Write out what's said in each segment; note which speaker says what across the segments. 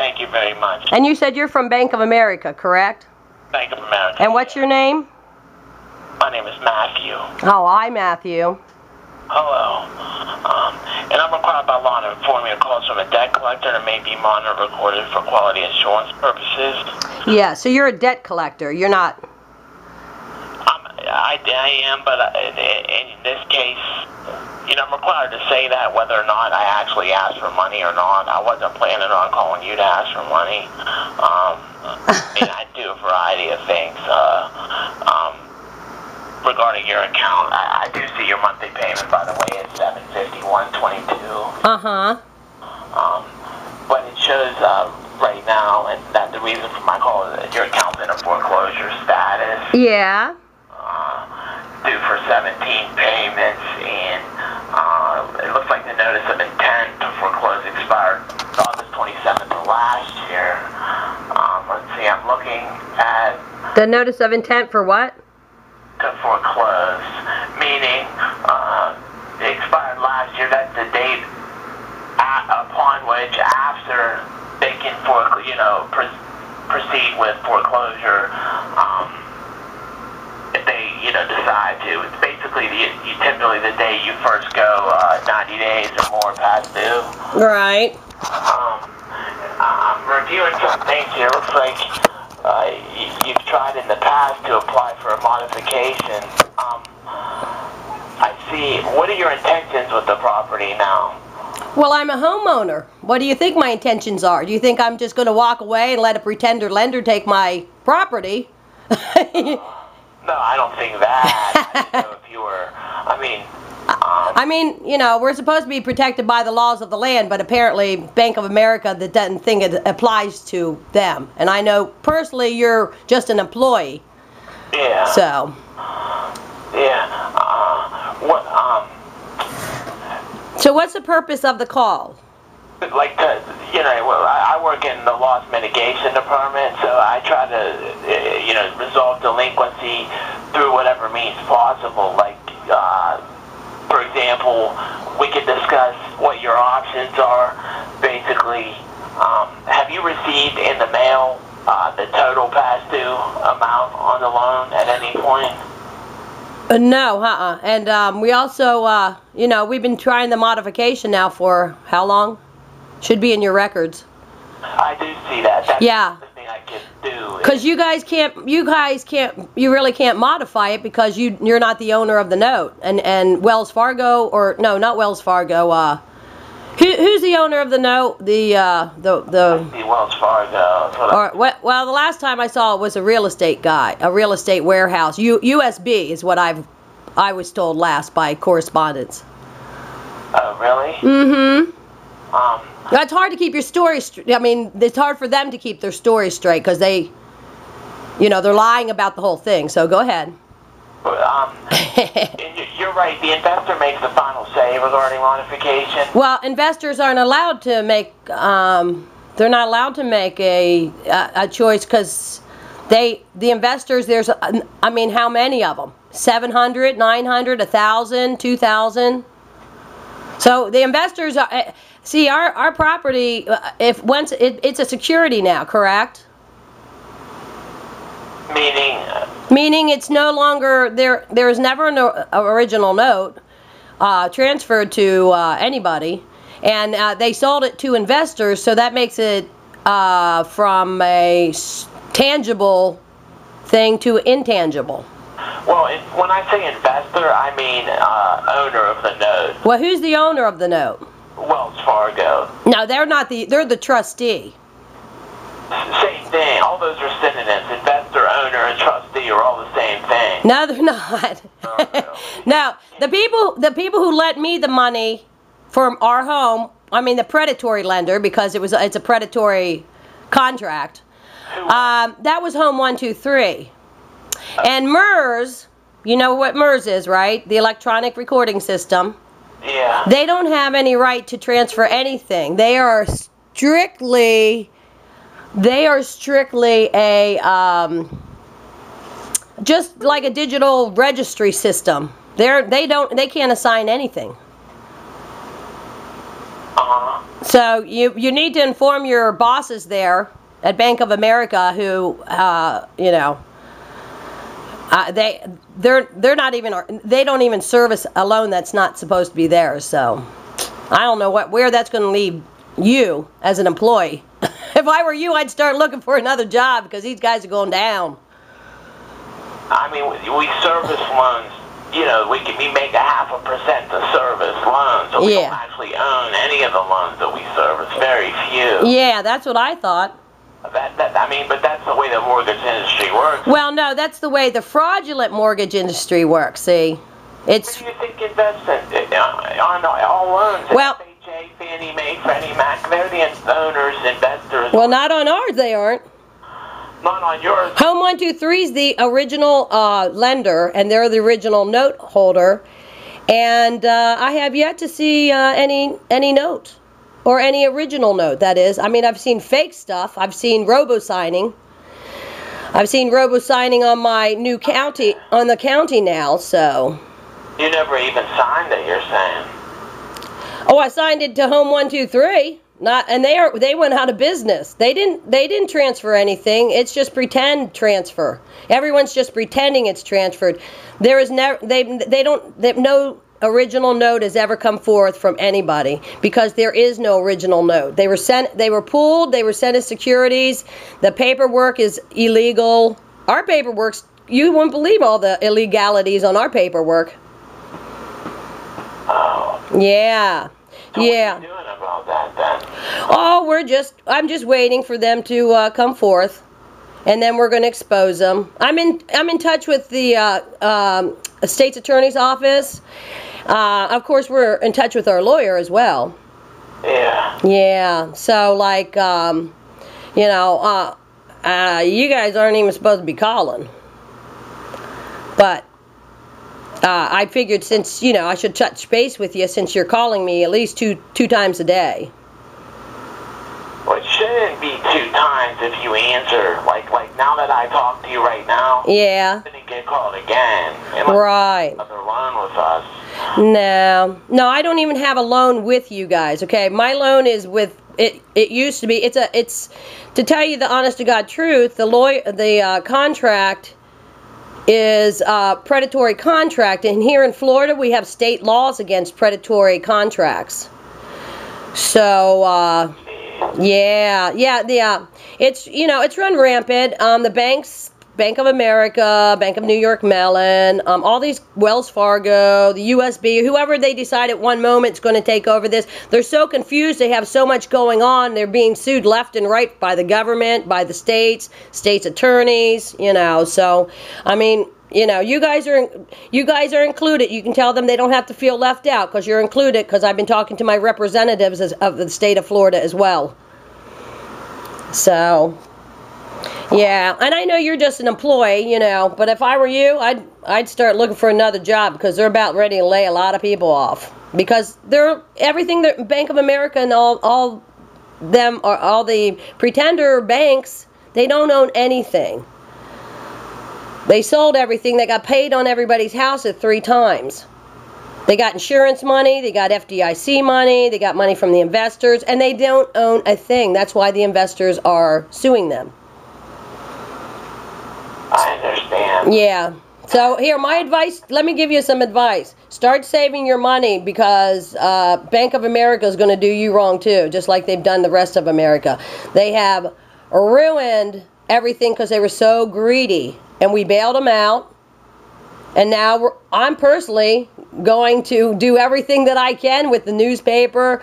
Speaker 1: Thank you very much.
Speaker 2: And you said you're from Bank of America, correct?
Speaker 1: Bank of America.
Speaker 2: And what's your name?
Speaker 1: My name is Matthew.
Speaker 2: Oh, hi, Matthew.
Speaker 1: Hello. And I'm required by law to inform you of calls from a debt collector that may be monitored or recorded for quality assurance purposes.
Speaker 2: Yeah, so you're a debt collector. You're not...
Speaker 1: I am, but in this case, I'm required to say that whether or not I actually asked for money or not. I wasn't planning on calling you to ask for money. And I do a variety of things. Regarding your account, I do see your monthly payment, by the way, is $751.22.
Speaker 2: Uh-huh.
Speaker 1: But it shows right now, and that the reason for my call is that your account's in a foreclosure status.
Speaker 2: Yeah.
Speaker 1: Due for 17 payments, and it looks like the notice of intent to foreclose expired August 27th of last year. Let's see, I'm looking at...
Speaker 2: The notice of intent for what?
Speaker 1: To foreclose, meaning it expired last year. That's the date upon which, after they can proceed with foreclosure, if they decide to. It's basically typically the day you first go 90 days or more past due.
Speaker 2: Right.
Speaker 1: I'm reviewing some things here. Looks like you've tried in the past to apply for a modification. I see. What are your intentions with the property now?
Speaker 2: Well, I'm a homeowner. What do you think my intentions are? Do you think I'm just going to walk away and let a pretender lender take my property?
Speaker 1: No, I don't think that. I didn't know if you were...
Speaker 2: we're supposed to be protected by the laws of the land, but apparently Bank of America that doesn't think it applies to them. And I know personally you're just an employee.
Speaker 1: Yeah.
Speaker 2: So.
Speaker 1: Yeah.
Speaker 2: So what's the purpose of the call?
Speaker 1: Like, I work in the loss mitigation department, so I try to, resolve delinquency through whatever means possible. Like, for example, we could discuss what your options are. Basically, have you received in the mail the total past due amount on the loan at any point?
Speaker 2: No, And we also, we've been trying the modification now for how long? Should be in your records.
Speaker 1: I do see that. That's
Speaker 2: yeah.
Speaker 1: the thing I can do.
Speaker 2: Because you really can't modify it because you're not the owner of the note. And Wells Fargo, or no, not Wells Fargo. Who's the owner of the note? The
Speaker 1: Wells Fargo.
Speaker 2: Well, the last time I saw it was a real estate guy, a real estate warehouse. USB is what I was told last by correspondence.
Speaker 1: Oh, really?
Speaker 2: Mm-hmm. It's hard to keep your story straight. It's hard for them to keep their story straight because they're lying about the whole thing. So go ahead.
Speaker 1: You're right. The investor makes the final say regarding modification.
Speaker 2: Well, investors aren't allowed to make. They're not allowed to make a choice because the investors. There's. How many of them? 700, 900, 1,000, 2,000. So the investors are. See, our property, it's a security now, correct? Meaning it's no longer, there is never an original note transferred to anybody, and they sold it to investors, so that makes it from a tangible thing to intangible.
Speaker 1: Well, when I say investor, I mean owner of the note.
Speaker 2: Well, who's the owner of the note?
Speaker 1: Wells Fargo.
Speaker 2: No, they're not they're the trustee.
Speaker 1: Same thing. All those are synonyms. Investor, owner, and trustee are all the same thing.
Speaker 2: No, they're not.
Speaker 1: Oh, really?
Speaker 2: No, the people who lent me the money for our home, the predatory lender, because it's a predatory contract. That was Home 123. And MERS, you know what MERS is, right? The electronic recording system.
Speaker 1: Yeah.
Speaker 2: They don't have any right to transfer anything. They are strictly a just like a digital registry system. They can't assign anything. So you need to inform your bosses there at Bank of America who, you know, they're not even, they don't even service a loan that's not supposed to be theirs. So I don't know where that's going to leave you as an employee. If I were you, I'd start looking for another job because these guys are going down.
Speaker 1: I mean, we service loans. You know, we make 0.5% to service loans, so we don't actually own any of the loans that we service. Very few.
Speaker 2: Yeah, that's what I thought.
Speaker 1: I mean, but that's the way the mortgage industry works.
Speaker 2: Well, no, that's the way the fraudulent mortgage industry works. See, it's.
Speaker 1: Who do you think invests on all loans?
Speaker 2: Well,
Speaker 1: FHA, Fannie Mae, Freddie Mac, they're the owners, investors.
Speaker 2: Well, not on ours, they aren't.
Speaker 1: Not on yours.
Speaker 2: Home 123 is the original lender, and they're the original note holder. And I have yet to see any note. Or any original note, that is. I mean, I've seen fake stuff. I've seen robo-signing. I've seen robo-signing on my new county, on the county now, so.
Speaker 1: You never even signed it, you're saying?
Speaker 2: Oh, I signed it to Home 123. And they went out of business. They didn't transfer anything. It's just pretend transfer. Everyone's just pretending it's transferred. There is no original note has ever come forth from anybody because there is no original note. They were pooled, they were sent as securities. The paperwork is illegal. Our paperwork's, you wouldn't believe all the illegalities on our paperwork.
Speaker 1: Oh.
Speaker 2: Yeah.
Speaker 1: So
Speaker 2: yeah.
Speaker 1: What are you doing about that then?
Speaker 2: Oh, I'm just waiting for them to come forth. And then we're going to expose them. I'm in touch with the state's attorney's office. Of course, we're in touch with our lawyer as well.
Speaker 1: Yeah.
Speaker 2: Yeah. So, like, you know, you guys aren't even supposed to be calling. But I figured since, you know, I should touch base with you since you're calling me at least two times a day.
Speaker 1: Well, it shouldn't be 2 times if you answer. Like now that I talk to you right now.
Speaker 2: Yeah.
Speaker 1: You didn't get called again.
Speaker 2: Right.
Speaker 1: Another loan with us.
Speaker 2: No, I don't even have a loan with you guys. Okay, my loan is with it. It used to be. It's to tell you the honest to God truth. The contract is predatory contract, and here in Florida we have state laws against predatory contracts. So. Yeah. It's, you know, it's run rampant. The banks, Bank of America, Bank of New York Mellon, all these, Wells Fargo, the USB, whoever they decide at one moment is going to take over this, they're so confused. They have so much going on. They're being sued left and right by the government, by the states attorneys, you know. So, I mean, you know, you guys are included. You can tell them they don't have to feel left out because you're included, because I've been talking to my representatives of the state of Florida as well. So, yeah, and I know you're just an employee, you know, but if I were you, I'd start looking for another job because they're about ready to lay a lot of people off because everything that Bank of America and all the pretender banks, they don't own anything. They sold everything. They got paid on everybody's house at 3 times. They got insurance money. They got FDIC money. They got money from the investors. And they don't own a thing. That's why the investors are suing them.
Speaker 1: I understand.
Speaker 2: Yeah. So here, my advice, let me give you some advice. Start saving your money because Bank of America is going to do you wrong too, just like they've done the rest of America. They have ruined everything because they were so greedy. And we bailed them out. And now I'm personally going to do everything that I can with the newspaper,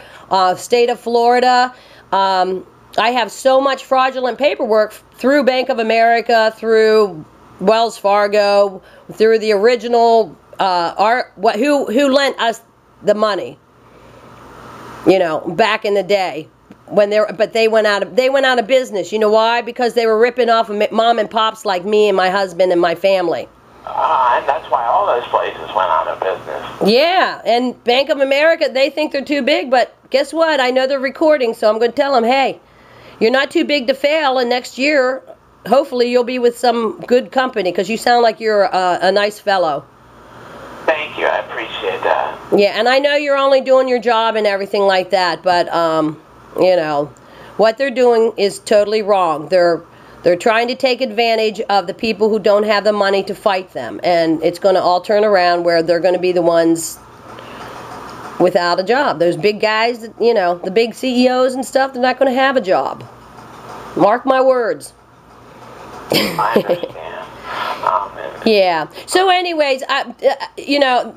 Speaker 2: state of Florida. I have so much fraudulent paperwork through Bank of America, through Wells Fargo, through the original, who lent us the money, you know, back in the day. But they went out of business. You know why? Because they were ripping off mom and pops like me and my husband and my family.
Speaker 1: And that's why all those places went out of business.
Speaker 2: Yeah, and Bank of America, they think they're too big, but guess what? I know they're recording, so I'm going to tell them, hey, you're not too big to fail, and next year, hopefully you'll be with some good company, because you sound like you're a nice fellow.
Speaker 1: Thank you, I appreciate that.
Speaker 2: Yeah, and I know you're only doing your job and everything like that, but You know, what they're doing is totally wrong. They're trying to take advantage of the people who don't have the money to fight them, and it's going to all turn around where they're going to be the ones without a job. Those big guys, you know, the big CEOs and stuff, they're not going to have a job. Mark my words.
Speaker 1: I understand.
Speaker 2: Yeah. So anyways, you know,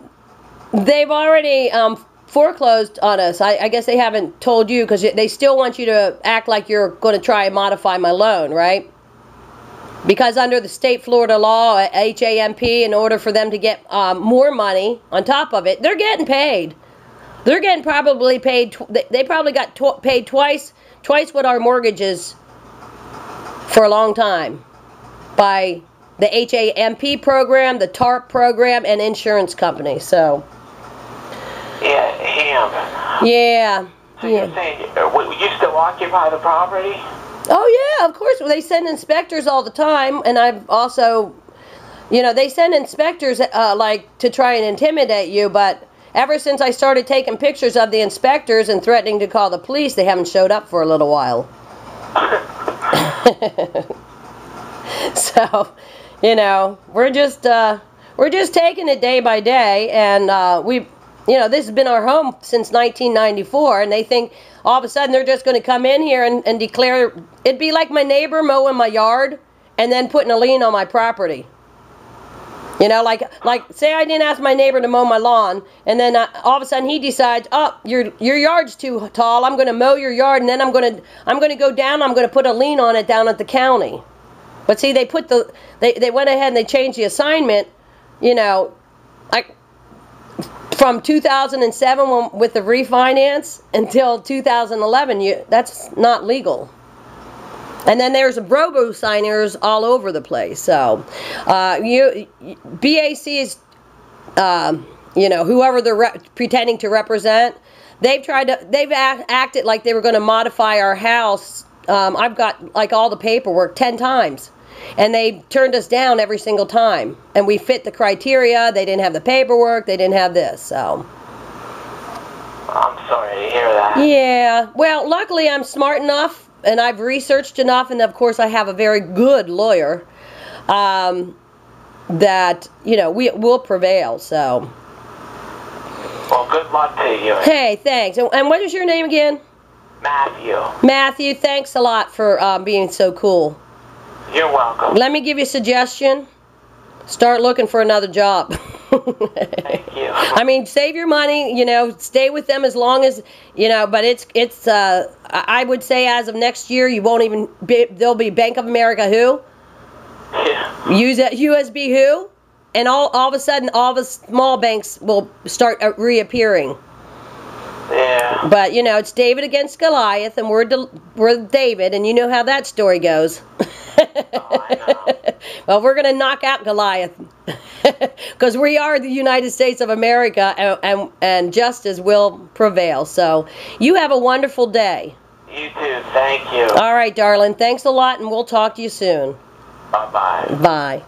Speaker 2: they've already foreclosed on us. I guess they haven't told you because they still want you to act like you're going to try and modify my loan, right? Because under the state Florida law, HAMP, in order for them to get more money on top of it, they're getting paid. They're getting probably paid. They probably got paid twice what our mortgage is for a long time by the HAMP program, the TARP program, and insurance companies. So.
Speaker 1: Yeah, him.
Speaker 2: Yeah.
Speaker 1: So you're saying you still occupy the property?
Speaker 2: Oh yeah, of course. They send inspectors all the time, and I've also, you know, they send inspectors like to try and intimidate you, but ever since I started taking pictures of the inspectors and threatening to call the police, they haven't showed up for a little while. So, you know, we're just taking it day by day, and you know, this has been our home since 1994, and they think all of a sudden they're just going to come in here and declare, it'd be like my neighbor mowing my yard and then putting a lien on my property. You know, like say I didn't ask my neighbor to mow my lawn, and then all of a sudden he decides, oh, your yard's too tall, I'm going to mow your yard, and then I'm going to go down, I'm going to put a lien on it down at the county. But see, they went ahead and they changed the assignment, you know, like from 2007 with the refinance until 2011. That's not legal. And then there's robo signers all over the place. So, BAC is, you know, whoever they're pretending to represent, they've acted like they were going to modify our house. I've got like all the paperwork 10 times. And they turned us down every single time. And we fit the criteria. They didn't have the paperwork. They didn't have this. So.
Speaker 1: I'm sorry to hear that.
Speaker 2: Yeah. Well, luckily I'm smart enough, and I've researched enough, and of course I have a very good lawyer that, you know, will prevail. So.
Speaker 1: Well, good luck to you.
Speaker 2: Hey, thanks. And what is your name again?
Speaker 1: Matthew.
Speaker 2: Matthew, thanks a lot for being so cool.
Speaker 1: You're welcome.
Speaker 2: Let me give you a suggestion. Start looking for another job.
Speaker 1: Thank you.
Speaker 2: I mean, save your money, you know, stay with them as long as, you know, but it's I would say as of next year, you won't even there'll be Bank of America who?
Speaker 1: Yeah.
Speaker 2: Use USB who? And all of a sudden, all the small banks will start reappearing.
Speaker 1: Yeah.
Speaker 2: But, you know, it's David against Goliath, and we're David, and you know how that story goes.
Speaker 1: Oh, I know.
Speaker 2: Well, we're going to knock out Goliath because we are the United States of America, and justice will prevail. So you have a wonderful day.
Speaker 1: You too. Thank you.
Speaker 2: All right, darling. Thanks a lot, and we'll talk to you soon.
Speaker 1: Bye-bye.
Speaker 2: Bye.